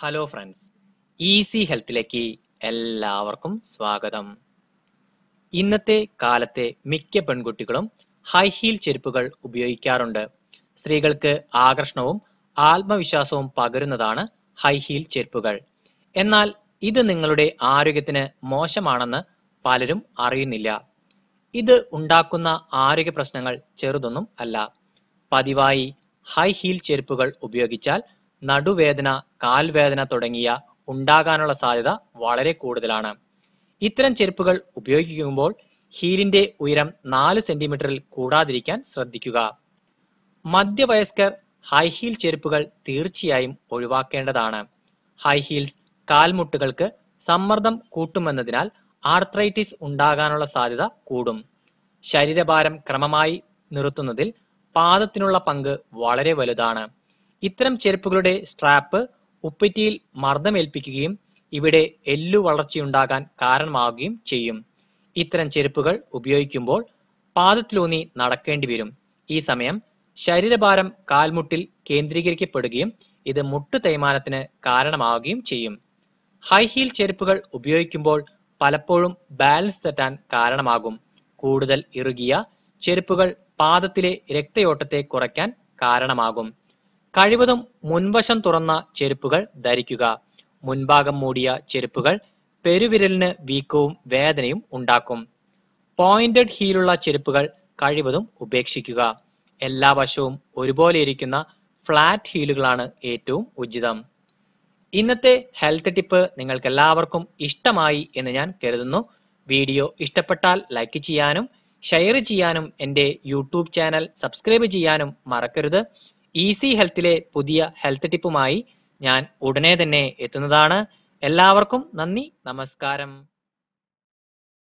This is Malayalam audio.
ഹലോ ഫ്രണ്ട്സ്, ഈസി ഹെൽത്തിലേക്ക് എല്ലാവർക്കും സ്വാഗതം. ഇന്നത്തെ കാലത്തെ മിക്ക പെൺകുട്ടികളും ഹൈ ഹീൽ ചെരുപ്പുകൾ ഉപയോഗിക്കാറുണ്ട്. സ്ത്രീകൾക്ക് ആകർഷണവും ആത്മവിശ്വാസവും പകരുന്നതാണ് ഹൈ ഹീൽ ചെരുപ്പുകൾ. എന്നാൽ ഇത് നിങ്ങളുടെ ആരോഗ്യത്തിന് മോശമാണെന്ന് പലരും അറിയുന്നില്ല. ഇത് ഉണ്ടാക്കുന്ന ആരോഗ്യ പ്രശ്നങ്ങൾ ചെറുതൊന്നും അല്ല. പതിവായി ഹൈ ഹീൽ ചെരുപ്പുകൾ ഉപയോഗിച്ചാൽ നടുവേദന, കാൽവേദന തുടങ്ങിയ ഉണ്ടാകാനുള്ള സാധ്യത വളരെ കൂടുതലാണ്. ഇത്തരം ചെരുപ്പുകൾ ഉപയോഗിക്കുമ്പോൾ ഹീലിന്റെ ഉയരം 4 സെന്റിമീറ്ററിൽ കൂടാതിരിക്കാൻ ശ്രദ്ധിക്കുക. മധ്യവയസ്കർ ഹൈ ഹീൽ ചെരുപ്പുകൾ തീർച്ചയായും ഒഴിവാക്കേണ്ടതാണ്. ഹൈ ഹീൽസ് കാൽമുട്ടുകൾക്ക് സമ്മർദ്ദം കൂട്ടുമെന്നതിനാൽ ആർത്രൈറ്റിസ് ഉണ്ടാകാനുള്ള സാധ്യത കൂടും. ശരീരഭാരം ക്രമമായി നിർത്തുന്നതിൽ പാദത്തിനുള്ള പങ്ക് വളരെ വലുതാണ്. ഇത്തരം ചെരുപ്പുകളുടെ സ്ട്രാപ്പ് ഉപ്പറ്റിയിൽ മർദ്ദമേൽപ്പിക്കുകയും ഇവിടെ എല്ലു വളർച്ചയുണ്ടാകാൻ കാരണമാവുകയും ചെയ്യും. ഇത്തരം ചെരുപ്പുകൾ ഉപയോഗിക്കുമ്പോൾ പാദത്തിലൂന്നി നടക്കേണ്ടി വരും. ഈ സമയം ശരീരഭാരം കാൽമുട്ടിൽ കേന്ദ്രീകരിക്കപ്പെടുകയും ഇത് മുട്ട് തേയ്മാനത്തിന് കാരണമാവുകയും ചെയ്യും. ഹൈ ഹീൽ ചെരുപ്പുകൾ ഉപയോഗിക്കുമ്പോൾ പലപ്പോഴും ബാലൻസ് തെറ്റാൻ കാരണമാകും. കൂടുതൽ ഇറുകിയ ചെരുപ്പുകൾ പാദത്തിലെ രക്തയോട്ടത്തെ കുറയ്ക്കാൻ കാരണമാകും. കഴിവതും മുൻവശം തുറന്ന ചെരുപ്പുകൾ ധരിക്കുക. മുൻഭാഗം മൂടിയ ചെരുപ്പുകൾ പെരുവിരലിന് വീക്കവും വേദനയും ഉണ്ടാക്കും. പോയിന്റഡ് ഹീലുള്ള ചെരുപ്പുകൾ കഴിവതും ഉപേക്ഷിക്കുക. എല്ലാ വശവും ഒരുപോലെ ഇരിക്കുന്ന ഫ്ലാറ്റ് ഹീലുകളാണ് ഏറ്റവും ഉചിതം. ഇന്നത്തെ ഹെൽത്ത് ടിപ്പ് നിങ്ങൾക്ക് എല്ലാവർക്കും ഇഷ്ടമായി എന്ന് ഞാൻ കരുതുന്നു. വീഡിയോ ഇഷ്ടപ്പെട്ടാൽ ലൈക്ക് ചെയ്യാനും ഷെയർ ചെയ്യാനും എൻ്റെ യൂട്യൂബ് ചാനൽ സബ്സ്ക്രൈബ് ചെയ്യാനും മറക്കരുത്. ഈസി ഹെൽത്തിലെ പുതിയ ഹെൽത്ത് ടിപ്പുമായി ഞാൻ ഉടനെ തന്നെ എത്തുന്നതാണ്. എല്ലാവർക്കും നന്ദി, നമസ്കാരം.